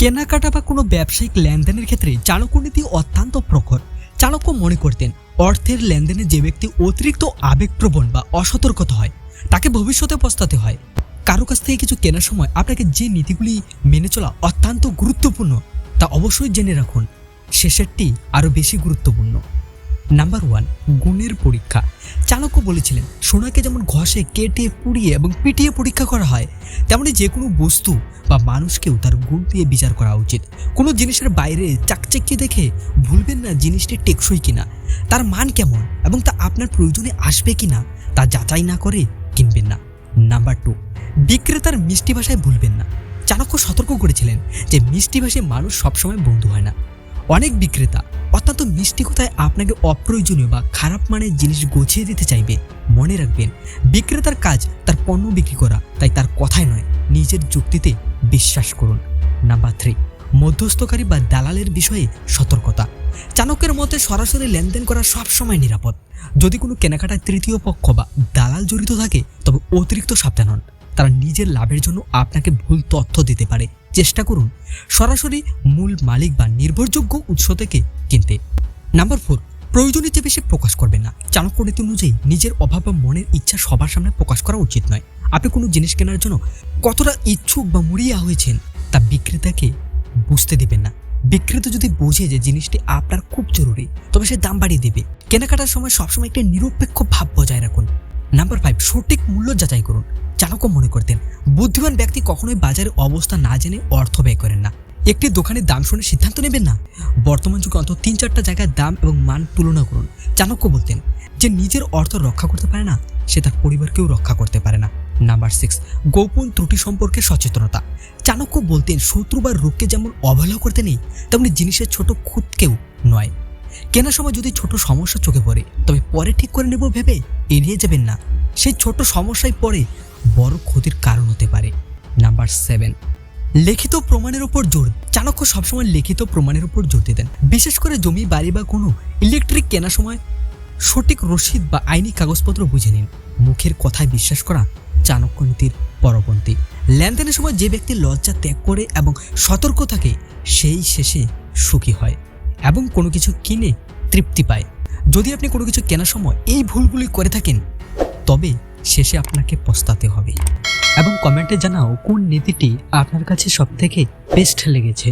কেনাকাটা বা কোনো ব্যবসায়িক লেনদেনের ক্ষেত্রে চাণক্য নীতি অত্যন্ত প্রখর। চাণক্য মনে করতেন অর্থের লেনদেনে যে ব্যক্তি অতিরিক্ত আবেগপ্রবণ বা অসতর্কত হয় তাকে ভবিষ্যতে পস্তাতে হয়। কারো কাছ থেকে কিছু কেনার সময় আপনাকে যে নীতিগুলি মেনে চলা অত্যন্ত গুরুত্বপূর্ণ তা অবশ্যই জেনে রাখুন। শেষেরটি আরও বেশি গুরুত্বপূর্ণ। নাম্বার 1, গুণের পরীক্ষা। চাণক্য বলেছিলেন সোনাকে যেমন ঘষে, কেটে, পুড়িয়ে এবং পিটিয়ে পরীক্ষা করা হয়, তেমনি যে কোনো বস্তু বা মানুষকেও তার গুণ দিয়ে বিচার করা উচিত। কোনো জিনিসের বাইরে চাকচিক্য দেখে ভুলবেন না জিনিসটি টেকসই কিনা, তার মান কেমন এবং তা আপনার প্রয়োজনে আসবে কিনা তা যাচাই না করে কিনবেন না। নাম্বার 2, বিক্রেতার মিষ্টি ভাষায় ভুলবেন না। চাণক্য সতর্ক করেছিলেন যে মিষ্টি ভাষায় মানুষ সবসময় বন্ধু হয় না। অনেক বিক্রেতা অত্যন্ত মিষ্টি কথায় আপনাকে অপ্রয়োজনীয় বা খারাপ মানের জিনিস গুছিয়ে দিতে চাইবে। মনে রাখবেন, বিক্রেতার কাজ তার পণ্য বিক্রি করা, তাই তার কথায় নয় নিজের যুক্তিতে বিশ্বাস করুন। নাম্বার 3, মধ্যস্থকারী বা দালালের বিষয়ে সতর্কতা। চাণক্যের মতে সরাসরি লেনদেন করা সবসময় নিরাপদ। যদি কোনো কেনাকাটায় তৃতীয় পক্ষ বা দালাল জড়িত থাকে তবে অতিরিক্ত সাবধান হন। তারা নিজের লাভের জন্য আপনাকে ভুল তথ্য দিতে পারে। চেষ্টা করুন সরাসরি মূল মালিক বা নির্ভরযোগ্য উৎস থেকে কিনতে। নাম্বার 4, প্রয়োজনের চেয়ে বেশি প্রকাশ করবেন না। চাণক্য নীতি অনুযায়ী নিজের অভাব বা মনের ইচ্ছা সবার সামনে প্রকাশ করা উচিত নয়। আপনি কোনো জিনিস কেনার জন্য কতটা ইচ্ছুক বা মরিয়া হয়েছেন তা বিক্রেতাকে বুঝতে দিবেন না। বিক্রেতা যদি বোঝে যে জিনিসটি আপনার খুব জরুরি তবে সে দাম বাড়িয়ে দেবে। কেনাকাটার সময় সবসময় একটা নিরপেক্ষ ভাব বজায় রাখুন। নাম্বার 5, সঠিক মূল্য যাচাই করুন। চাণক্য মনে করতেন বুদ্ধিমান ব্যক্তি কখনোই বাজারের অবস্থা না জেনে অর্থ ব্যয় করেন না। একটি দোকানের দাম শুনে সিদ্ধান্ত নেবেন না। বর্তমান যুগে অন্তত 3-4টা জায়গায় দাম এবং মান তুলনা করুন। চাণক্য বলতেন যে নিজের অর্থ রক্ষা করতে পারে না সে তার পরিবারকেও রক্ষা করতে পারে না। নাম্বার 6, গোপন ত্রুটি সম্পর্কে সচেতনতা। চাণক্য বলতেন শত্রু বা রোগকে যেমন অবহেলা করতে নেই তেমনি জিনিসের ছোট খুঁতকেও নয়। কেনার সময় যদি ছোট সমস্যা চোখে পড়ে তবে পরে ঠিক করে নেব ভেবে এড়িয়ে যাবেন না। সেই ছোট সমস্যায় পরে বড় ক্ষতির কারণ হতে পারে। নাম্বার 7, লিখিত প্রমাণের উপর জোর। চাণক্য সবসময় লিখিত প্রমাণের উপর জোর দিতেন। বিশেষ করে জমি, বাড়ি বা কোনো ইলেকট্রিক কেনার সময় সঠিক রসিদ বা আইনি কাগজপত্র বুঝে নিন। মুখের কথায় বিশ্বাস করা চাণক্য নীতির পরপন্থী। লেনদেনের সময় যে ব্যক্তি লজ্জা ত্যাগ করে এবং সতর্ক থাকে সেই শেষে সুখী হয় এবং কোনো কিছু কিনে তৃপ্তি পায়। যদি আপনি কোনো কিছু কেনার সময় এই ভুলগুলি করে থাকেন তবে শেষে আপনাকে পস্তাতে হবে। এবং কমেন্টে জানাও কোন নীতিটি আপনার কাছে সবথেকে বেস্ট লেগেছে।